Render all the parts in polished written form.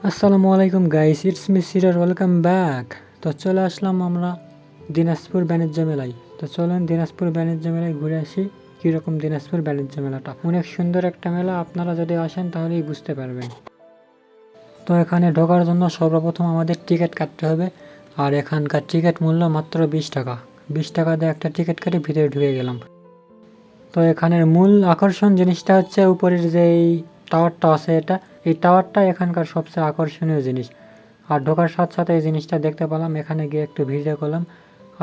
আসসালামু আলাইকুম guys, it's me Sirar, welcome back. তো চলে আসলাম আমরা দিনাজপুর বাণিজ্য মেলায়। তো চলেন দিনাজপুর বাণিজ্য মেলায় ঘুরে আসি। কীরকম দিনাজপুর বাণিজ্য মেলাটা, অনেক সুন্দর একটা মেলা, আপনারা যদি আসেন তাহলেই বুঝতে পারবেন। তো এখানে ঢোকার জন্য সর্বপ্রথম আমাদের টিকিট কাটতে হবে, আর এখানকার টিকিট মূল্য মাত্র 20 টাকা। 20 টাকা দিয়ে একটা টিকিট কেটে ভিতরে ঢুকে গেলাম। তো এখানের মূল আকর্ষণ জিনিসটা হচ্ছে উপরের যে এই টাওয়ারটা আছে, এই টাওয়ারটা এখানকার সবচেয়ে আকর্ষণীয় জিনিস। আর ঢোকার সাথে সাথে এই জিনিসটা দেখতে পেলাম, এখানে গিয়ে একটু ভিডিও করলাম।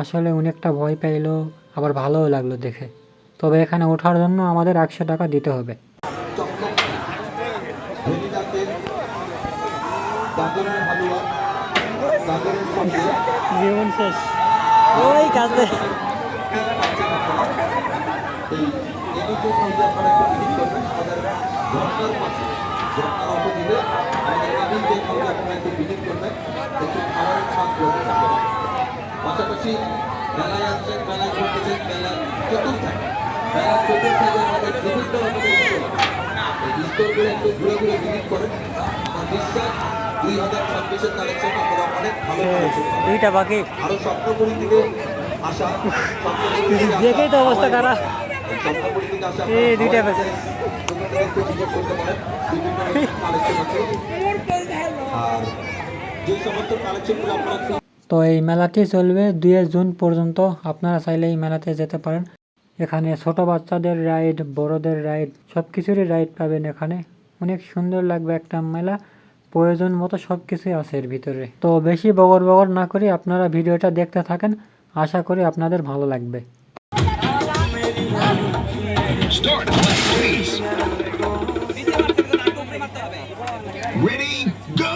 আসলে অনেকটা ভয় পাইলো, আবার ভালোও লাগলো দেখে। তবে এখানে ওঠার জন্য আমাদের 100 টাকা দিতে হবে। জীবন শেষ ওই কাজে। পাশাপাশি মেলায় আসছেন, মেলায় করতেছেন, মেলার চতুর্থায় আমাদের বিভিন্ন রকমের স্টোরগুলো একটু ঘুরে ঘুরে ভিজিট করেন। আমার বিশ্বাস 2026-এর কালেকশন আপনারা অনেক ভালো দুইটা বাকি, আরো স্বপ্নপুরী থেকে আসা, দেখেই তো অবস্থা খারাপ। স্বপ্নপুরী থেকে আসা এই দুইটা বাকি একটু ভিজিট করতে পারেন। বিভিন্ন কালেকশন আছে, আর যে সমস্ত কালেকশনগুলো আপনারা। তো এই মেলাটি চলবে 2 জুন পর্যন্ত। আপনারা চাইলে এই মেলাতে যেতে পারেন। এখানে ছোট বাচ্চাদের রাইড, বড়দের রাইড, সব কিছুরই রাইড পাবেন এখানে। অনেক সুন্দর লাগবে একটা মেলা, প্রয়োজন মতো সব কিছুই আছে এর ভিতরে। তো বেশি বগর বগর না করি আপনারা ভিডিওটা দেখতে থাকেন, আশা করি আপনাদের ভালো লাগবে। Ready, go!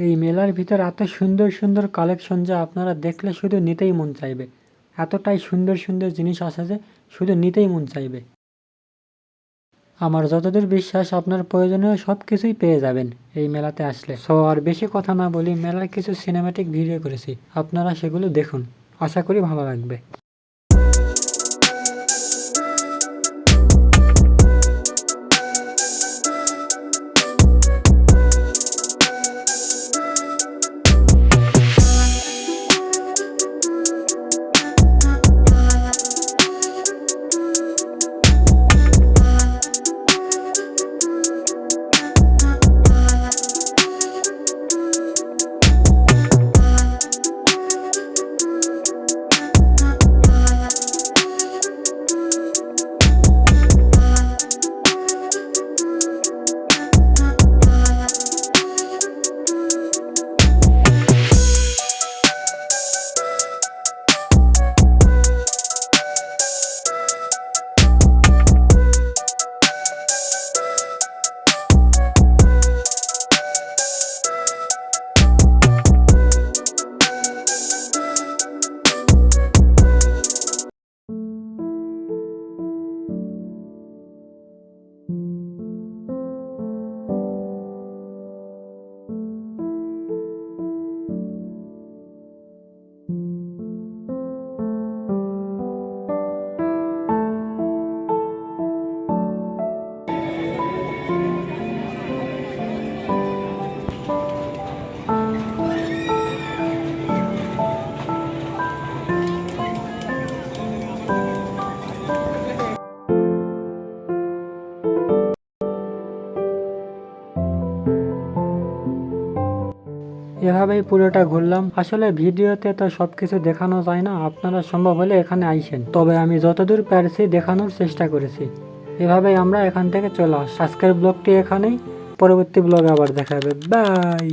এই মেলার ভিতর এত সুন্দর সুন্দর কালেকশন যা আপনারা দেখলে শুধু নিতেই মন চাইবে। এতটাই সুন্দর সুন্দর জিনিস আছে যে শুধু নিতেই মন চাইবে। আমার যতদূর বিশ্বাস আপনার প্রয়োজনীয় সব কিছুই পেয়ে যাবেন এই মেলাতে আসলে। সো আর বেশি কথা না বলি, মেলার কিছু সিনেম্যাটিক ভিডিও করেছি, আপনারা সেগুলো দেখুন, আশা করি ভালো লাগবে। এভাবেই পুরোটা ঘুরলাম। আসলে ভিডিওতে তো সবকিছু দেখানো যায় না, আপনারা সম্ভব হলে এখানে আইসেন। তবে আমি যতদূর পারছি দেখানোর চেষ্টা করেছি। এভাবেই আমরা এখান থেকে চলে আসি। আজকের ব্লগটি এখানেই, পরবর্তী ব্লগে আবার দেখা হবে। বাই।